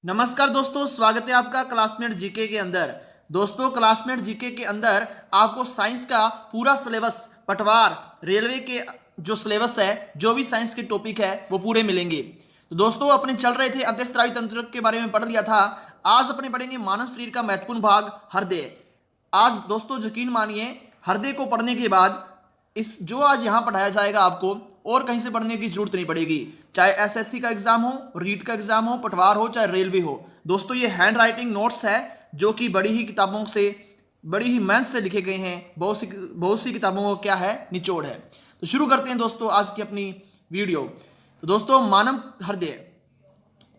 नमस्कार दोस्तों, स्वागत है आपका क्लासमेट जीके के अंदर। दोस्तों, क्लासमेट जीके के अंदर आपको साइंस का पूरा सिलेबस, पटवार, रेलवे के जो सिलेबस है, जो भी साइंस के टॉपिक है वो पूरे मिलेंगे। तो दोस्तों, अपने चल रहे थे अंतःस्रावी तंत्र के बारे में पढ़ लिया था। आज अपने पढ़ेंगे मानव शरीर का महत्वपूर्ण भाग हृदय। आज दोस्तों यकीन मानिए, हृदय को पढ़ने के बाद इस जो आज यहाँ पढ़ाया जाएगा आपको और कहीं से पढ़ने की जरूरत नहीं पड़ेगी। चाहे एसएससी का एग्जाम हो, रीट का एग्जाम हो, पटवार हो, चाहे रेलवे हो। दोस्तों, ये हैंड राइटिंग नोट्स है जो कि बड़ी ही किताबों से, बड़ी ही मेहनत से लिखे गए हैं। बहुत सी किताबों को क्या है, निचोड़ है। तो शुरू करते हैं दोस्तों आज की अपनी वीडियो। तो दोस्तों, मानव हृदय,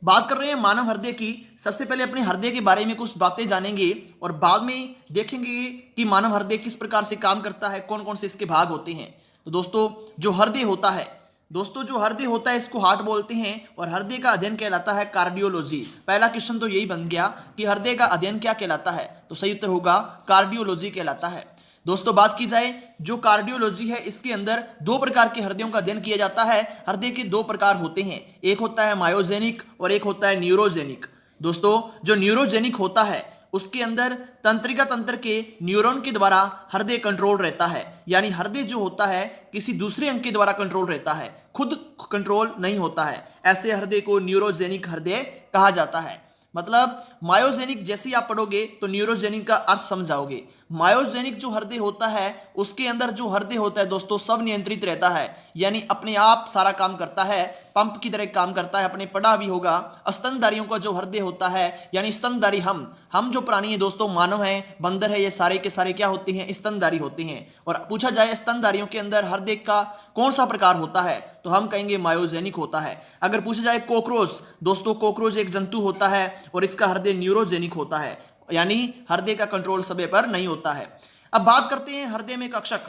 बात कर रहे हैं मानव हृदय की। सबसे पहले अपने हृदय के बारे में कुछ बातें जानेंगे और बाद में देखेंगे कि मानव हृदय किस प्रकार से काम करता है, कौन कौन से इसके भाग होते हैं। तो दोस्तों, जो हृदय होता है, इसको हार्ट बोलते हैं और हृदय का अध्ययन कहलाता है कार्डियोलॉजी। पहला क्वेश्चन तो यही बन गया कि हृदय का अध्ययन क्या कहलाता है, तो सही उत्तर होगा कार्डियोलॉजी कहलाता है। दोस्तों, बात की जाए जो कार्डियोलॉजी है, इसके अंदर दो प्रकार के हृदयों का अध्ययन किया जाता है। हृदय के दो प्रकार होते हैं, एक होता है मायोजेनिक और एक होता है न्यूरोजेनिक। दोस्तों, जो न्यूरोजेनिक होता है उसके अंदर तंत्रिका तंत्र के न्यूरॉन के द्वारा हृदय कंट्रोल रहता है। यानी हृदय जो होता है किसी दूसरे अंग के द्वारा कंट्रोल रहता है, खुद कंट्रोल नहीं होता है। ऐसे हृदय को न्यूरोजेनिक हृदय कहा जाता है। मतलब मायोजेनिक जैसे आप पढ़ोगे तो न्यूरोजेनिक का अर्थ समझाओगे। मायोजेनिक जो हृदय होता है उसके अंदर जो हृदय होता है दोस्तों, सब नियंत्रित रहता है, यानी अपने आप सारा काम करता है, पंप की तरह काम करता है। अपने पढ़ा भी होगा, स्तनधारियों का जो हृदय होता है, यानी स्तनधारी हम जो प्राणी है दोस्तों, मानव हैं, बंदर है, ये सारे के सारे क्या होते हैं, स्तनधारी होते हैं। और पूछा जाए स्तनधारियों के अंदर हृदय का कौन सा प्रकार होता है, तो हम कहेंगे मायोजेनिक होता है। अगर पूछा जाए कॉकरोच, दोस्तों कॉकरोच एक जंतु होता है और इसका हृदय न्यूरोजेनिक होता है, यानी हृदय का कंट्रोल समय पर नहीं होता है। अब बात करते हैं हृदय में कक्षक।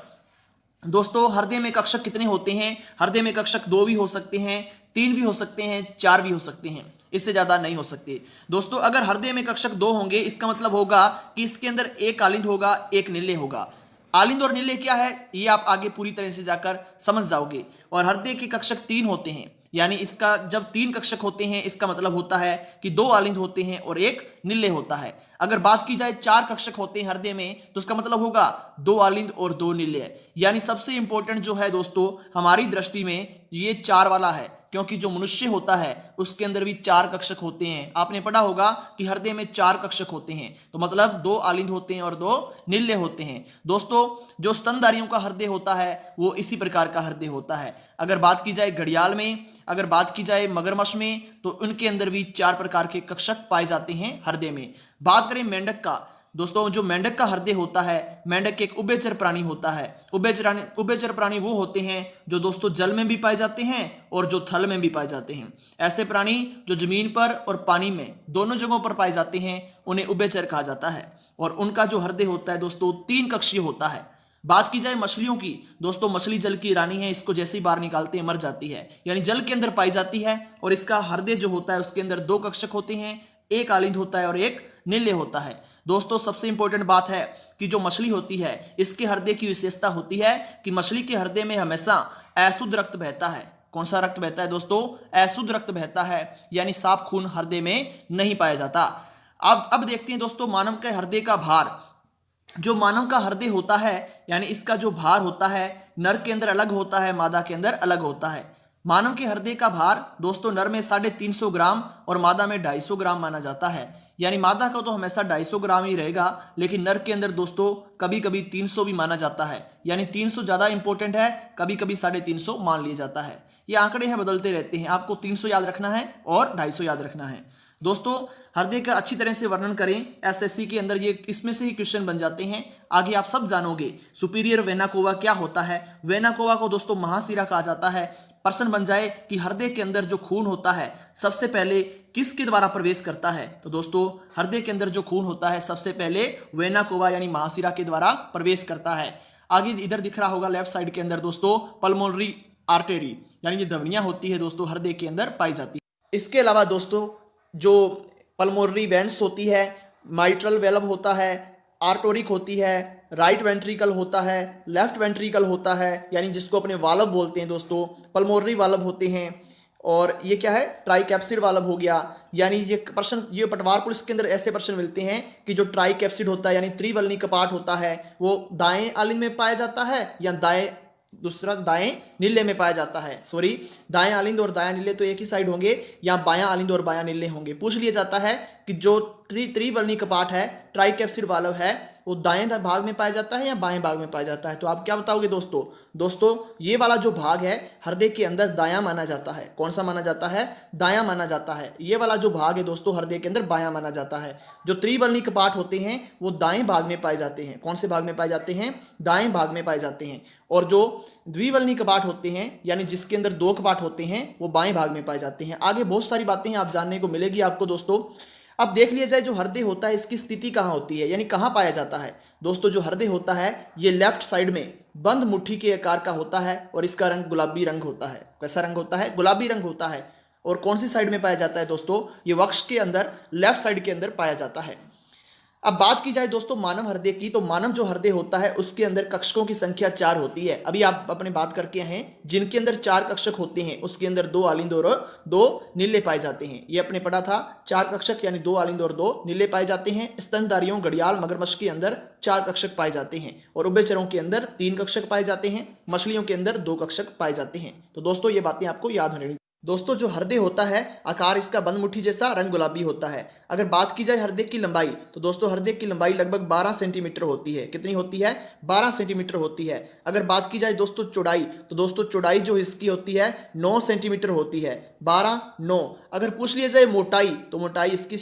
दोस्तों, हृदय में कक्षक कितने होते हैं? हृदय में कक्षक 2 भी हो सकते हैं, 3 भी हो सकते हैं, 4 भी हो सकते हैं, इससे ज्यादा नहीं हो सकते। दोस्तों, अगर हृदय में कक्षक 2 होंगे, इसका मतलब होगा कि इसके अंदर एक आलिंद होगा, एक निल्य होगा। आलिंद और निल्य क्या है, ये आप आगे पूरी तरह से जाकर समझ जाओगे। और हृदय के कक्षक 3 होते हैं, यानी इसका जब 3 कक्षक होते हैं, इसका मतलब होता है कि 2 आलिंद होते हैं और एक निल्य होता है। अगर बात की जाए 4 कक्षक होते हैं हृदय में, तो उसका मतलब होगा 2 आलिंद और 2 निल्य। यानी सबसे इंपॉर्टेंट जो है दोस्तों हमारी दृष्टि में, ये 4 वाला है, क्योंकि जो मनुष्य होता है उसके अंदर भी 4 कक्षक होते हैं। आपने पढ़ा होगा कि हृदय में 4 कक्षक होते हैं, तो मतलब 2 आलिंद होते हैं और 2 निल्य होते हैं। दोस्तों, जो स्तनधारियों का हृदय होता है वो इसी प्रकार का हृदय होता है। अगर बात की जाए घड़ियाल में, अगर बात की जाए मगरमच्छ में, तो उनके अंदर भी 4 प्रकार के कक्षक पाए जाते हैं हृदय में। बात करें मेंढक का, दोस्तों जो मेंढक का हृदय होता है, मेंढक एक उभयचर प्राणी होता है। उभयचर प्राणी वो होते हैं जो दोस्तों जल में भी पाए जाते हैं और जो थल में भी पाए जाते हैं। ऐसे प्राणी जो जमीन पर और पानी में दोनों जगहों पर पाए जाते हैं, उन्हें उभयचर कहा जाता है। और उनका जो हृदय होता है दोस्तों 3 कक्षीय होता है। बात की जाए मछलियों की, दोस्तों मछली जल की रानी है, इसको जैसे ही बाहर निकालते हैं मर जाती है, यानी जल के अंदर पाई जाती है। और इसका हृदय जो होता है उसके अंदर 2 कक्षक होते हैं, एक आलिंद होता है और एक निल्य होता है। दोस्तों, सबसे इंपॉर्टेंट बात है कि जो मछली होती है, इसके हृदय की विशेषता होती है कि मछली के हृदय में हमेशा अशुद्ध रक्त बहता है। कौन सा रक्त बहता है दोस्तों? अशुद्ध रक्त बहता है, यानी साफ खून हृदय में नहीं पाया जाता। अब देखते हैं दोस्तों मानव के हृदय का भार। जो मानव का हृदय होता है, यानी इसका जो भार होता है, नर के अंदर अलग होता है, मादा के अंदर अलग होता है। मानव के हृदय का भार दोस्तों नर में 350 ग्राम और मादा में 250 ग्राम माना जाता है। यानी मादा का तो हमेशा 250 ग्राम ही रहेगा, लेकिन नर के अंदर दोस्तों कभी कभी 300 भी माना जाता है। यानी 300 ज्यादा इंपॉर्टेंट है, कभी कभी 350 मान लिया जाता है। ये आंकड़े हैं, बदलते रहते हैं। आपको 300 याद रखना है और 250 याद रखना है। दोस्तों, हृदय का अच्छी तरह से वर्णन करें, एसएससी के अंदर ये इसमें से ही क्वेश्चन बन जाते हैं। आगे आप सब जानोगे सुपीरियर वेना कोवा क्या होता है। वेना कोवा को दोस्तों महाशिरा कहा जाता है। प्रश्न बन जाए कि हृदय के अंदर जो खून होता है सबसे पहले किसके द्वारा प्रवेश करता है, तो दोस्तों हृदय के अंदर जो खून होता है सबसे पहले वेना कोवा यानी महाशिरा के द्वारा प्रवेश करता है। आगे इधर दिख रहा होगा लेफ्ट साइड के अंदर दोस्तों पल्मोनरी आर्टरी, यानी ये धमनियां होती है दोस्तों हृदय के अंदर पाई जाती है। इसके अलावा दोस्तों जो पल्मोनरी वेंस होती है, माइट्रल वेल्व होता है, आर्टोरिक होती है, राइट वेंट्रिकल होता है, लेफ्ट वेंट्रिकल होता है, यानी जिसको अपने वाल्व बोलते हैं दोस्तों, पल्मोनरी वाल्व होते हैं, और ये क्या है, ट्राइकैप्सिड वाल्व हो गया, यानी ये प्रश्न, ये पटवार पुलिस के अंदर ऐसे प्रश्न मिलते हैं कि जो ट्राइकैप्सिड होता है यानी त्रिवलनी कपाट होता है वो दाएं आलिंद में पाया जाता है या दाएं नीले में पाया जाता है। सॉरी, दाएं आलिंद और दायां नीले तो एक ही साइड होंगे, या बायां आलिंद और बायां नीले होंगे। पूछ लिया जाता है कि जो त्रिवलनी कपाट है, ट्राइकैप्सिड वाल्व है, वो दाएं भाग में पाया जाता है या बाएं भाग में पाया जाता है। तो आप क्या बताओगे दोस्तों? दोस्तों ये वाला जो भाग है हृदय के अंदर दायां माना जाता है। कौन सा माना जाता है? दायां माना जाता है। ये वाला जो भाग है दोस्तों हृदय के अंदर बायां माना जाता है। जो त्रिवलनी कपाट होते हैं वो दाएं भाग में पाए जाते हैं। कौन से भाग में पाए जाते हैं? दाएं भाग में पाए जाते हैं। और जो द्विवलनी कपाट होते हैं यानी जिसके अंदर दो कपाट होते हैं वो बाएं भाग में पाए जाते हैं। आगे बहुत सारी बातें हैं आप जानने को मिलेगी आपको दोस्तों। अब देख लिया जाए जो हृदय होता है इसकी स्थिति कहाँ होती है, यानी कहाँ पाया जाता है। दोस्तों जो हृदय होता है ये लेफ्ट साइड में बंद मुट्ठी के आकार का होता है और इसका रंग गुलाबी रंग होता है। कैसा रंग होता है? गुलाबी रंग होता है। और कौन सी साइड में पाया जाता है दोस्तों? ये वक्ष के अंदर, लेफ्ट साइड के अंदर पाया जाता है। अब बात की जाए दोस्तों मानव हृदय की, तो मानव जो हृदय होता है उसके अंदर कक्षकों की संख्या 4 होती है। अभी आप अपने बात करके हैं जिनके अंदर 4 कक्षक होते हैं उसके अंदर 2 आलिंद और 2 नीले पाए जाते हैं। ये अपने पढ़ा था, 4 कक्षक यानी 2 आलिंद और 2 नीले पाए जाते हैं। स्तनधारियों, घड़ियाल, मगरमच्छ के अंदर 4 कक्षक पाए जाते हैं और उभयचरों के अंदर 3 कक्षक पाए जाते हैं। मछलियों के अंदर 2 कक्षक पाए जाते हैं। तो दोस्तों ये बातें आपको याद होनी। दोस्तों जो हृदय होता है आकार इसका बंद मुट्ठी जैसा, रंग गुलाबी होता है। अगर बात की जाए हृदय की लंबाई, तो दोस्तों हृदय की लंबाई लगभग 12 सेंटीमीटर होती है। कितनी होती है? 12 सेंटीमीटर होती है। अगर बात की जाए दोस्तों चौड़ाई, तो दोस्तों चौड़ाई जो इसकी होती है 9 सेंटीमीटर होती है। 12, 9। अगर पूछ लिया जाए मोटाई, तो मोटाई इसकी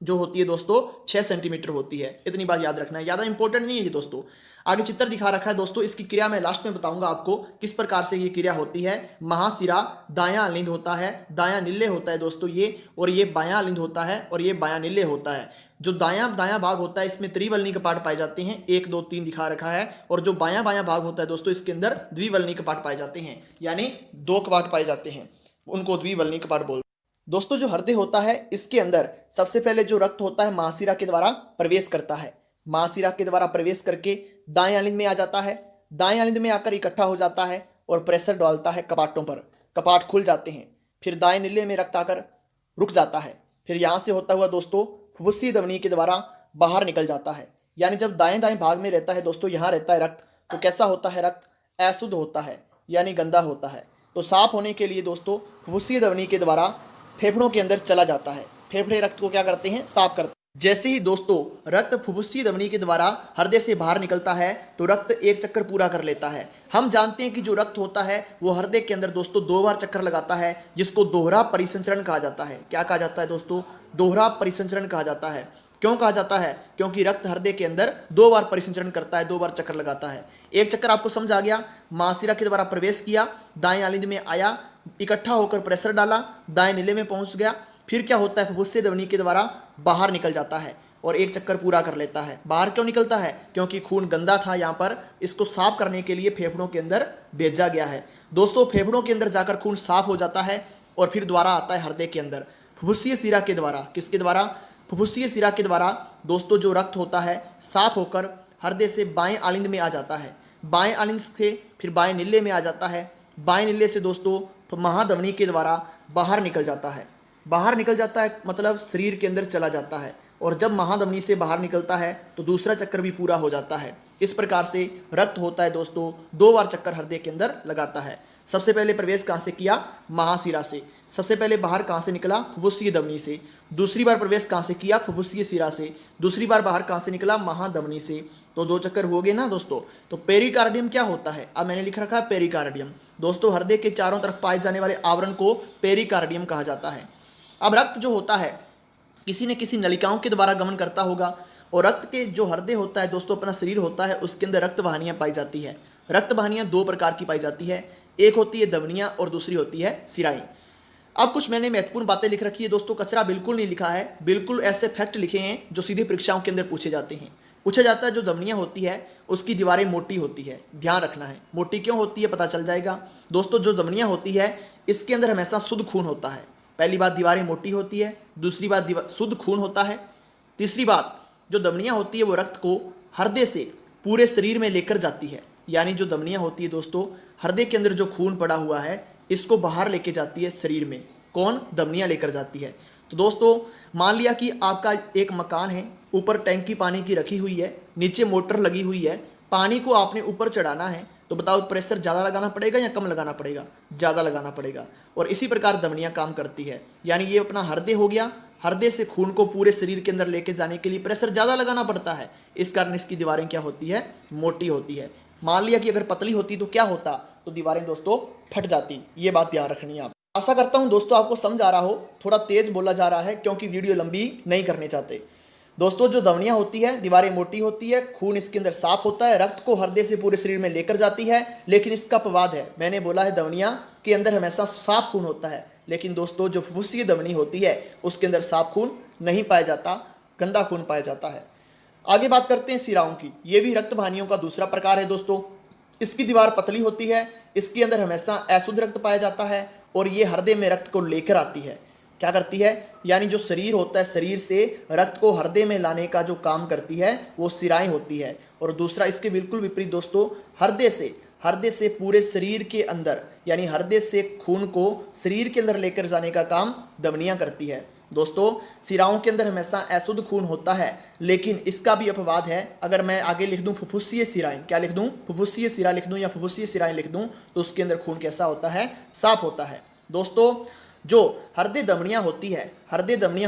जो होती है दोस्तों 6 सेंटीमीटर होती है। इतनी बात याद रखना है, ज़्यादा इंपॉर्टेंट नहीं है ये दोस्तों। आगे चित्र दिखा रखा है दोस्तों, इसकी क्रिया मैं लास्ट में बताऊंगा आपको किस प्रकार से ये क्रिया होती है। महाशिरा दायां आलिंद होता है, दायां नीले होता है दोस्तों ये, और ये बायां आलिंद होता है और ये बायां नीले होता है। जो दायां भाग होता है इसमें त्रिवलनी कपाट पाए जाते हैं, 1, 2, 3 दिखा रखा है। और जो बायां भाग होता है दोस्तों इसके अंदर द्विवलनी कपाट पाए जाते हैं, यानी 2 कपाट पाए जाते हैं, उनको द्विवलनी कपाट बोलते हैं। दोस्तों जो हृदय होता है इसके अंदर सबसे पहले जो रक्त होता है महाशिरा के द्वारा प्रवेश करता है। महाशिरा के द्वारा प्रवेश करके दाएं आलिंद में आ जाता है। दाएं आलिंद में आकर इकट्ठा हो जाता है और प्रेशर डालता है कपाटों पर। कपाट खुल जाते हैं। फिर दाएं नीले में रक्त आकर रुक जाता है। फिर यहाँ से होता हुआ दोस्तों फुफ्फुसीय धमनी के द्वारा बाहर निकल जाता है। यानी जब दाएं भाग में रहता है दोस्तों, यहाँ रहता है रक्त, तो कैसा होता है? रक्त अशुद्ध होता है यानी गंदा होता है। तो साफ होने के लिए दोस्तों फुफ्फुसीय धमनी के द्वारा फेफड़ों के अंदर चला जाता है। फेफड़े रक्त को क्या करते हैं? साफ करते हैं। जैसे ही दोस्तों रक्त फुफ्फुसीय धमनी के द्वारा हृदय से बाहर निकलता है तो रक्त एक चक्कर पूरा कर लेता है। हम जानते हैं कि जो रक्त होता है वो हृदय के अंदर दोस्तों 2 बार चक्कर लगाता है, जिसको दोहरा परिसंचरण कहा जाता है। क्या कहा जाता है दोस्तों? दोहरा परिसंचरण कहा जाता है। क्यों कहा जाता है? क्योंकि रक्त हृदय के अंदर 2 बार परिसंचरण करता है, 2 बार चक्कर लगाता है। एक चक्कर आपको समझ आ गया, महाशिरा के द्वारा प्रवेश किया, दाएं आलिंद में आया, इकट्ठा होकर प्रेशर डाला, दाएं नीले में पहुंच गया। फिर क्या होता है? फुफ्फुसीय धमनी के द्वारा बाहर निकल जाता है और एक चक्कर पूरा कर लेता है। बाहर क्यों निकलता है? क्योंकि खून गंदा था यहाँ पर, इसको साफ करने के लिए फेफड़ों के अंदर भेजा गया है। दोस्तों फेफड़ों के अंदर जाकर खून साफ हो जाता है और फिर द्वारा आता है हृदय के अंदर फुफ्फुसीय शिरा के द्वारा। किसके द्वारा? फुफ्फुसीय शिरा के द्वारा दोस्तों जो रक्त होता है साफ होकर हृदय से बाएं आलिंद में आ जाता है। बाएं आलिंद से फिर बाएं नीले में आ जाता है। बाएं नीले से दोस्तों महाधमनी के द्वारा बाहर निकल जाता है। बाहर निकल जाता है मतलब शरीर के अंदर चला जाता है। और जब महाधमनी से बाहर निकलता है तो दूसरा चक्कर भी पूरा हो जाता है। इस प्रकार से रक्त होता है दोस्तों 2 बार चक्कर हृदय के अंदर लगाता है। सबसे पहले प्रवेश कहाँ से किया? महाशिरा से। सबसे पहले बाहर कहाँ से निकला? फुफ्फुसीय धमनी से। दूसरी बार प्रवेश कहाँ से किया? फुफ्फुसीय शिरा से। दूसरी बार बाहर कहाँ से निकला? महाधमनी से। तो 2 चक्कर हो गए ना दोस्तों। तो पेरिकार्डियम क्या होता है? अब मैंने लिख रखा है पेरिकार्डियम। दोस्तों हृदय के चारों तरफ पाए जाने वाले आवरण को पेरिकार्डियम कहा जाता है। अब रक्त जो होता है किसी न किसी नलिकाओं के द्वारा गमन करता होगा और रक्त के जो हृदय होता है दोस्तों अपना शरीर होता है उसके अंदर रक्त वाहिनियां पाई जाती है। रक्त वाहिनियां 2 प्रकार की पाई जाती है, एक होती है धमनियां और दूसरी होती है सिराएं। अब कुछ मैंने महत्वपूर्ण बातें लिख रखी है दोस्तों, कचरा बिल्कुल नहीं लिखा है, बिल्कुल ऐसे फैक्ट लिखे हैं जो सीधे परीक्षाओं के अंदर पूछे जाते हैं। पूछा जाता है जो धमनियां होती है उसकी दीवारें मोटी होती है, ध्यान रखना है। मोटी क्यों होती है पता चल जाएगा दोस्तों। जो धमनियां होती है इसके अंदर हमेशा शुद्ध खून होता है। पहली बात दीवारें मोटी होती है, दूसरी बात शुद्ध खून होता है, तीसरी बात जो धमनियां होती है वो रक्त को हृदय से पूरे शरीर में लेकर जाती है। यानी जो धमनियां होती है दोस्तों हृदय के अंदर जो खून पड़ा हुआ है इसको बाहर लेके जाती है शरीर में। कौन? धमनियां लेकर जाती है। तो दोस्तों मान लिया कि आपका एक मकान है, ऊपर टैंकी पानी की रखी हुई है, नीचे मोटर लगी हुई है, पानी को आपने ऊपर चढ़ाना है, तो बताओ प्रेशर ज़्यादा लगाना पड़ेगा या कम लगाना पड़ेगा? ज़्यादा लगाना पड़ेगा। और इसी प्रकार धमनियाँ काम करती है, यानी ये अपना हृदय हो गया, हृदय से खून को पूरे शरीर के अंदर लेके जाने के लिए प्रेशर ज़्यादा लगाना पड़ता है, इस कारण इसकी दीवारें क्या होती है? मोटी होती है। मान लिया कि अगर पतली होती तो क्या होता? तो दीवारें दोस्तों फट जाती। ये बात ध्यान रखनी है आप। आशा करता हूं दोस्तों आपको समझ आ रहा हो। थोड़ा तेज बोला जा रहा है क्योंकि वीडियो लंबी नहीं करने चाहते। दोस्तों जो धमनियां होती है, दीवारें मोटी होती है, खून इसके अंदर साफ होता है, रक्त को हृदय से पूरे शरीर में लेकर जाती है, लेकिन इसका अपवाद है। मैंने बोला है धमनियां के अंदर हमेशा साफ खून होता है, लेकिन दोस्तों जो फुफ्फुसीय धमनी होती है उसके अंदर साफ खून नहीं पाया जाता, गंदा खून पाया जाता है। आगे बात करते हैं सिराओं की। ये भी रक्त वाहिनियों का दूसरा प्रकार है दोस्तों। इसकी दीवार पतली होती है, इसके अंदर हमेशा अशुद्ध रक्त पाया जाता है और ये हृदय में रक्त को लेकर आती है। क्या करती है? यानी जो शरीर होता है, शरीर से रक्त को हृदय में लाने का जो काम करती है वो सिराएं होती है। और दूसरा इसके बिल्कुल विपरीत दोस्तों, हृदय से पूरे शरीर के अंदर, यानी हृदय से खून को शरीर के अंदर लेकर जाने का काम धमनियां करती है। दोस्तों सिराओं के अंदर हमेशा अशुद्ध खून होता है, लेकिन इसका भी अपवाद है। अगर मैं आगे लिख दूं फुफ्फुसीय सिराएं, क्या लिख दूं? फुफ्फुसीय सिरा लिख दूं या फुफ्फुसीय सिराएं लिख दूं, तो उसके अंदर खून कैसा होता है? साफ होता है। दोस्तों जो हृदय धमनियां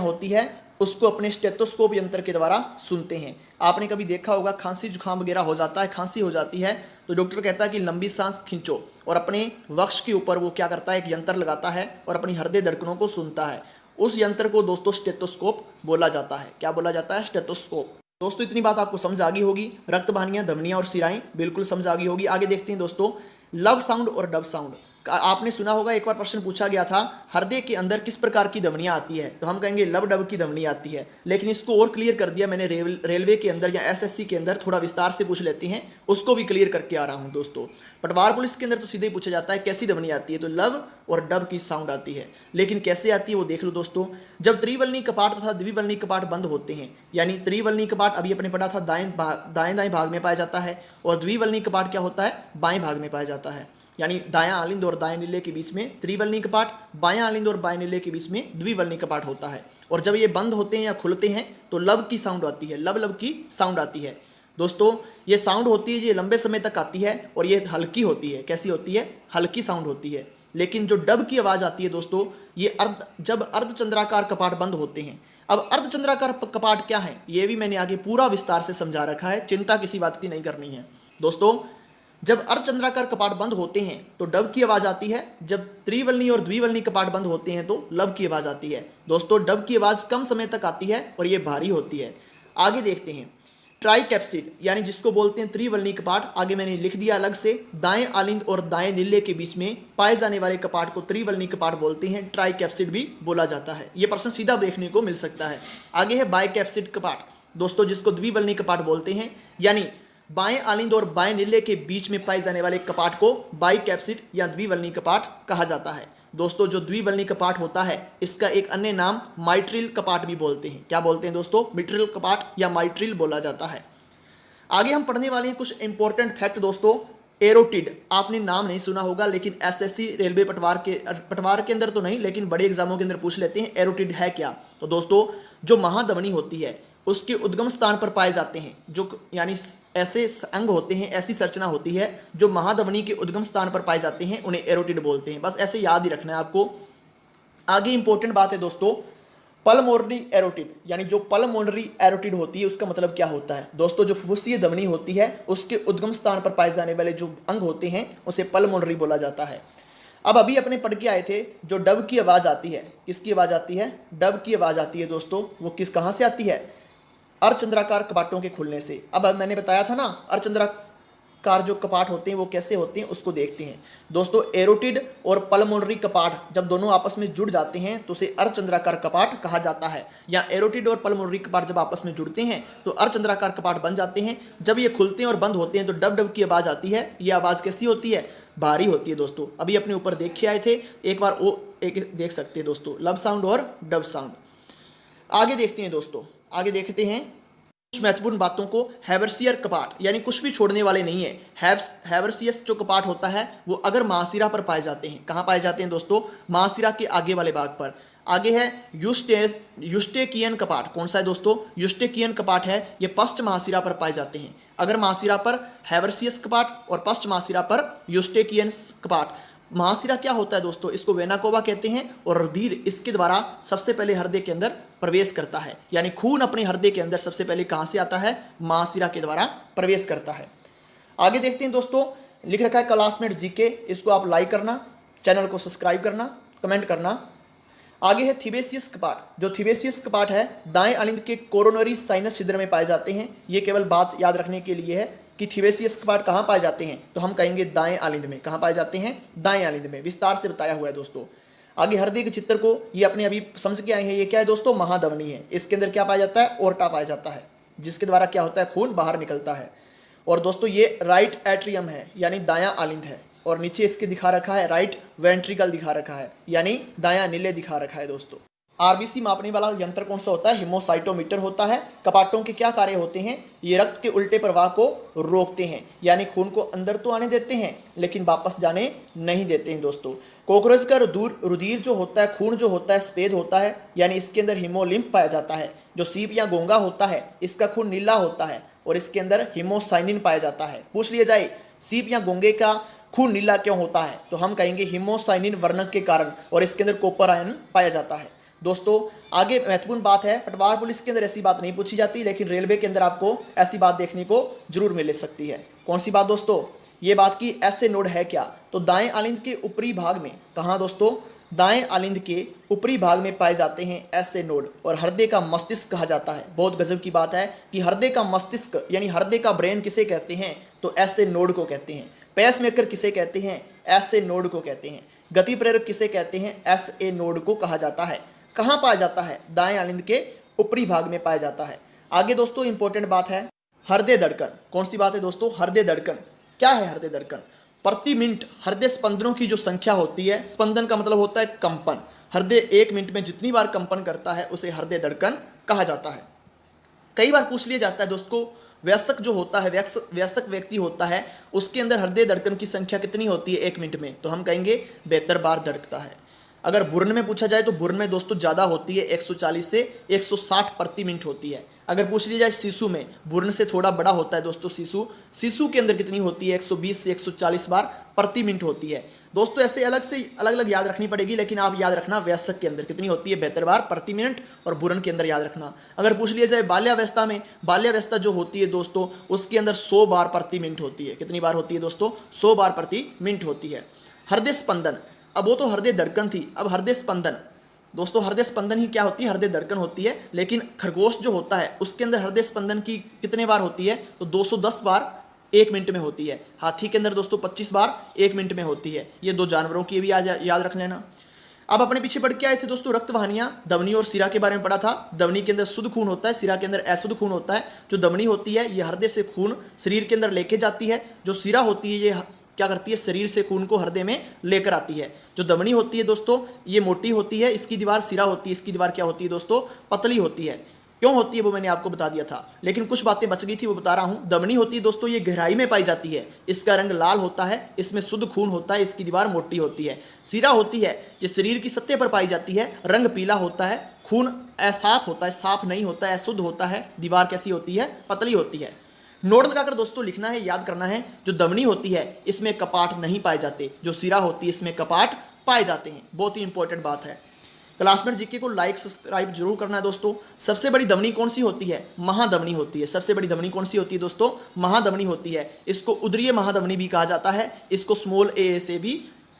होती है उसको अपने स्टेथोस्कोप यंत्र के द्वारा सुनते हैं। आपने कभी देखा होगा खांसी जुकाम वगैरह हो जाता है, खांसी हो जाती है, तो डॉक्टर कहता है कि लंबी सांस खींचो, और अपने वक्ष के ऊपर वो क्या करता है? एक यंत्र लगाता है और अपनी हृदय धड़कनों को सुनता है। उस यंत्र को दोस्तों स्टेथोस्कोप बोला जाता है। क्या बोला जाता है? स्टेथोस्कोप। दोस्तों इतनी बात आपको समझ आ गई होगी। रक्त वाहिनियां, धमनियां और सिराएं बिल्कुल समझ आ गई होगी। आगे देखते हैं दोस्तों लव साउंड और डब साउंड। आपने सुना होगा, एक बार प्रश्न पूछा गया था हृदय के अंदर किस प्रकार की धमनियां आती है, तो हम कहेंगे लब डब की धमनी आती है। लेकिन इसको और क्लियर कर दिया मैंने रेलवे के अंदर या एसएससी के अंदर, थोड़ा विस्तार से पूछ लेते हैं, उसको भी क्लियर करके आ रहा हूं दोस्तों। पटवार पुलिस के अंदर तो सीधे ही पूछा जाता है कैसी धमनी आती है, तो लब और डब की साउंड आती है। लेकिन कैसे आती है वो देख लो दोस्तों। जब त्रिवलनी कपाट तथा द्विवलनी कपाट बंद होते हैं, यानी त्रिवलनी कपाट अभी अपने पढ़ा था दाएं भाग में पाया जाता है, और द्विवलनी कपाट क्या होता है? बाएं भाग में पाया जाता है। यानी दायां आलिंद और दाएं नीले के बीच में त्रिवलनी कपाट, बायां आलिंद और बाएं नीले के बीच में द्विवलनी कपाट होता है। और जब ये बंद होते हैं या खुलते हैं तो लब की साउंड आती है, लब की साउंड आती है। दोस्तों ये साउंड होती है, ये लंबे समय तक आती है और ये हल्की होती है। कैसी होती है? हल्की साउंड होती है। लेकिन जो डब की आवाज़ आती है दोस्तों, ये जब अर्धचंद्राकार कपाट बंद होते हैं। अब अर्धचंद्राकार कपाट क्या है ये भी मैंने आगे पूरा विस्तार से समझा रखा है, चिंता किसी बात की नहीं करनी है। दोस्तों जब अर्धचंद्राकार कपाट बंद होते हैं तो डब की आवाज आती है, जब त्रिवलनी और द्विवलनी कपाट बंद होते हैं तो लब की आवाज आती है। दोस्तों डब की आवाज कम समय तक आती है और ये भारी होती है। आगे देखते हैं ट्राइकैप्सिड, यानी जिसको बोलते हैं त्रिवलनी कपाट। आगे मैंने लिख दिया अलग से, दाएं आलिंद और दाएं नीले के बीच में पाए जाने वाले कपाट को त्रिवलनी कपाट बोलते हैं, ट्राइकैप्सिड भी बोला जाता है। ये प्रश्न सीधा देखने को मिल सकता है। आगे है बाइकैप्सिड कपाट, दोस्तों जिसको द्विवलनी कपाट बोलते हैं, यानी बाएं आलिंद और बाएं नीले के बीच में पाए जाने वाले कपाट को बाइकैप्सिड या द्विवलनी कपाट कहा जाता है। दोस्तों जो द्विवलनी कपाट होता है इसका एक अन्य नाम माइट्रिल कपाट भी बोलते हैं। क्या बोलते हैं दोस्तों? मिट्रिल कपाट या माइट्रिल बोला जाता है। आगे हम पढ़ने वाले हैं कुछ इंपॉर्टेंट फैक्ट दोस्तों। एरोटिड आपने नाम नहीं सुना होगा, लेकिन एसएससी रेलवे पटवार के अंदर तो नहीं, लेकिन बड़े एग्जामों के अंदर पूछ लेते हैं एरोटिड है क्या। तो दोस्तों जो महाधमनी होती है उसके उद्गम स्थान पर पाए जाते हैं, जो यानी ऐसे अंग होते हैं, ऐसी संरचना होती है जो महाधमनी के उद्गम स्थान पर पाए जाते हैं, उन्हें एरोटिड बोलते हैं। बस ऐसे याद ही रखना है आपको। आगे इंपॉर्टेंट बात है दोस्तों, पल्मोनरी एरोटिड, यानी जो पल्मोनरी एरोटिड होती है उसका मतलब क्या होता है? दोस्तों जो फुफ्फुसीय धमनी होती है उसके उद्गम स्थान पर पाए जाने वाले जो अंग होते हैं उसे पल्मोनरी बोला जाता है। अब अभी अपने पढ़ के आए थे जो डब की आवाज़ आती है, किसकी आवाज़ आती है? डब की आवाज़ आती है दोस्तों। वो कहाँ से आती है? अर्धचंद्राकार कपाटों के खुलने से। अब मैंने बताया था ना अर्धचंद्राकार जो कपाट होते हैं वो कैसे होते हैं, उसको देखते हैं दोस्तों। एरोटिड और पल्मोनरी कपाट जब दोनों आपस में जुड़ जाते हैं तो उसे अर्धचंद्राकार कपाट कहा जाता है। या एरोटिड और पल्मोनरी कपाट जब आपस में जुड़ते हैं तो अर्धचंद्राकार कपाट बन जाते हैं। जब ये खुलते हैं और बंद होते हैं तो डब डब की आवाज़ आती है। ये आवाज़ कैसी होती है? भारी होती है दोस्तों। अभी अपने ऊपर देख के आए थे, एक बार वो एक देख सकते हैं दोस्तों, लब साउंड और डब साउंड। आगे देखते हैं दोस्तों, आगे देखते हैं कुछ महत्वपूर्ण बातों को। हैवर्सियर कपाट, यानी कुछ भी छोड़ने वाले नहीं है। हैवर्सियस जो कपाट होता है वो अगर महाशिरा पर पाए जाते हैं, कहाँ पाए जाते हैं दोस्तों? महाशिरा के आगे वाले भाग पर। आगे है यूस्टेकियन कपाट। कौन सा है दोस्तों? यूस्टेकियन कपाट है, ये पश्च महाशिरा पर पाए जाते हैं। अगर महाशिरा पर हैवर्सियस कपाट और पश्च महाशिरा पर यूस्टेकियन कपाट। महाशिरा क्या होता है दोस्तों? इसको वेना कोवा कहते हैं और रुधिर इसके द्वारा सबसे पहले हृदय के अंदर प्रवेश करता है, यानी खून अपने हृदय के अंदर सबसे पहले कहां से आता है? महाशिरा के द्वारा प्रवेश करता है। आगे देखते हैं दोस्तों, लिख रखा है क्लासमेट जीके, इसको आप लाइक करना, चैनल को सब्सक्राइब करना, कमेंट करना। आगे है थिबेसियस कपाट। जो थिबेसियस कपाट है दाएं अलिंद के कोरोनरी साइनस छिद्र में पाए जाते हैं। ये केवल बात याद रखने के लिए है कि थिबेसियस कपाट कहाँ पाए जाते हैं, तो हम कहेंगे दाएं अलिंद में। कहाँ पाए जाते हैं? दाएं अलिंद में, विस्तार से बताया हुआ है दोस्तों। आगे हृदय के चित्र को ये अपने अभी समझ के आए हैं, ये क्या है दोस्तों? महाधमनी है। इसके अंदर क्या पाया जाता है? ओर्टा पाया जाता है, जिसके द्वारा क्या होता है? खून बाहर निकलता है। और दोस्तों ये राइट एट्रियम है, यानी दायां अलिंद है, और नीचे इसके दिखा रखा है राइट वेंट्रिकल दिखा रखा है, यानी दायां नीले दिखा रखा है दोस्तों। आरबीसी मापने वाला यंत्र कौन सा होता है? हिमोसाइटोमीटर होता है। कपाटों के क्या कार्य होते हैं? ये रक्त के उल्टे प्रवाह को रोकते हैं, यानी खून को अंदर तो आने देते हैं लेकिन वापस जाने नहीं देते हैं दोस्तों। कॉकरोच का रुधिर जो होता है, खून जो होता है, सफेद होता है, यानी इसके अंदर हीमोलिम्फ पाया जाता है। जो सीप या गोंगा होता है इसका खून नीला होता है और इसके अंदर हीमोसाइनिन पाया जाता है। पूछ लिया जाए सीप या गोंगे का खून नीला क्यों होता है, तो हम कहेंगे हीमोसाइनिन वर्णक के कारण, और इसके अंदर कॉपर आयन पाया जाता है। दोस्तों आगे महत्वपूर्ण बात है, पटवार पुलिस के अंदर ऐसी बात नहीं पूछी जाती, लेकिन रेलवे के अंदर आपको ऐसी बात देखने को जरूर मिल सकती है। कौन सी बात दोस्तों? ये बात की ऐसे नोड है क्या, तो दाएं अलिंद के ऊपरी भाग में। कहाँ दोस्तों? दाएं अलिंद के ऊपरी भाग में पाए जाते हैं ऐसे नोड, और हृदय का मस्तिष्क कहा जाता है। बहुत गजब की बात है कि हृदय का मस्तिष्क यानी हृदय का ब्रेन किसे कहते हैं, तो ऐसे नोड को कहते हैं। पेसमेकर किसे कहते हैं? ऐसे नोड को कहते हैं। गति प्रेरक किसे कहते हैं? ऐसे नोड को कहा जाता है। कहाँ पाया जाता है? दाएं अलिंद के ऊपरी भाग में पाया जाता है। आगे दोस्तों इंपॉर्टेंट बात है हृदय धड़कन। कौन सी बात है दोस्तों? हृदय धड़कन। क्या है हृदय धड़कन? प्रति मिनट हृदय स्पंदनों की जो संख्या होती है, स्पंदन का मतलब होता है कंपन। हृदय 1 मिनट में जितनी बार कंपन करता है उसे हृदय धड़कन कहा जाता है। कई बार पूछ लिया जाता है दोस्तों, वयस्क जो होता है, वयस्क व्यक्ति होता है, उसके अंदर हृदय धड़कन की संख्या कितनी होती है 1 मिनट में, तो हम कहेंगे 72 बार धड़कता है। अगर बुरन में पूछा जाए तो बुरन में दोस्तों ज़्यादा होती है, 140 से 160 प्रति मिनट होती है। अगर पूछ लिया जाए शिशु में, बुरन से थोड़ा बड़ा होता है दोस्तों शिशु के अंदर कितनी होती है? 120 से 140 बार प्रति मिनट होती है। दोस्तों ऐसे अलग अलग याद रखनी पड़ेगी, लेकिन आप याद रखना वयस्क के अंदर कितनी होती है? 72 बार प्रति मिनट, और बुरन के अंदर याद रखना। अगर पूछ लिया जाए बाल्यावस्था में, बाल्यावस्था जो होती है दोस्तों उसके अंदर 100 बार प्रति मिनट होती है। कितनी बार होती है दोस्तों? 100 बार प्रति मिनट होती है। हृदय स्पंदन, अब वो तो हृदय धड़कन थी, अब हृदय स्पंदन। दोस्तों हृदय स्पंदन ही क्या होती है? हृदय धड़कन होती है। लेकिन खरगोश जो होता है उसके अंदर हृदय स्पंदन की कितने बार होती है? तो 210 बार 1 मिनट में होती है। हाथी के अंदर दोस्तों 25 बार 1 मिनट में होती है। ये 2 जानवरों की भी याद रख लेना। अब अपने पीछे पढ़ के आए थे दोस्तों रक्त वाहिनियां, धमनी और सिरा के बारे में पढ़ा था। धमनी के अंदर शुद्ध खून होता है, सिरा के अंदर अशुद्ध खून होता है। जो धमनी होती है ये हृदय से खून शरीर के अंदर लेके जाती है। जो सिरा होती है ये क्या करती है? शरीर से खून को हृदय में लेकर आती है। जो धमनी होती है दोस्तों ये मोटी होती है, इसकी दीवार सिरा होती है, इसकी दीवार क्या होती है दोस्तों? पतली होती है। क्यों होती है वो मैंने आपको बता दिया था, लेकिन कुछ बातें बच गई थी वो बता रहा हूं। धमनी होती है दोस्तों ये गहराई में पाई जाती है, इसका रंग लाल होता है, इसमें शुद्ध खून होता है, इसकी दीवार मोटी होती है। सिरा होती है ये शरीर की सतह पर पाई जाती है, रंग पीला होता है, खून असाफ होता है, साफ नहीं होता है, अशुद्ध होता है, दीवार कैसी होती है? पतली होती है। नोट लगाकर दोस्तों लिखना है, याद करना है। जो धमनी होती है इसमें कपाट नहीं पाए जाते, जो सिरा होती है इसमें कपाट पाए जाते हैं। बहुत ही इंपॉर्टेंट बात है। क्लासमेट जीके को लाइक सब्सक्राइब जरूर करना है दोस्तों। सबसे बड़ी धमनी कौन सी होती है? महाधमनी होती है। सबसे बड़ी धमनी कौन सी होती है दोस्तों? महाधमनी होती है। इसको उदरीय महाधमनी भी कहा जाता है, इसको स्मॉल ए से भी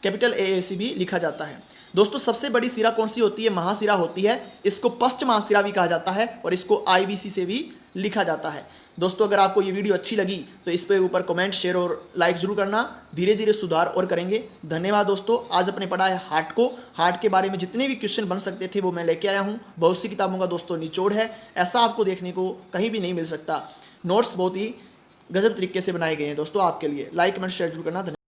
कैपिटल ए से भी लिखा जाता है। दोस्तों सबसे बड़ी सिरा कौन सी होती है? महासिरा होती है, इसको पश्च महासिरा भी कहा जाता है और इसको आईबीसी से भी लिखा जाता है। दोस्तों अगर आपको ये वीडियो अच्छी लगी तो इस पे ऊपर कमेंट शेयर और लाइक जरूर करना। धीरे धीरे सुधार और करेंगे। धन्यवाद दोस्तों। आज अपने पढ़ा है हार्ट को, हार्ट के बारे में जितने भी क्वेश्चन बन सकते थे वो मैं लेके आया हूँ। बहुत सी किताबों का दोस्तों निचोड़ है, ऐसा आपको देखने को कहीं भी नहीं मिल सकता। नोट्स बहुत ही गजब तरीके से बनाए गए हैं दोस्तों आपके लिए। लाइक कमेंट शेयर जरूर करना।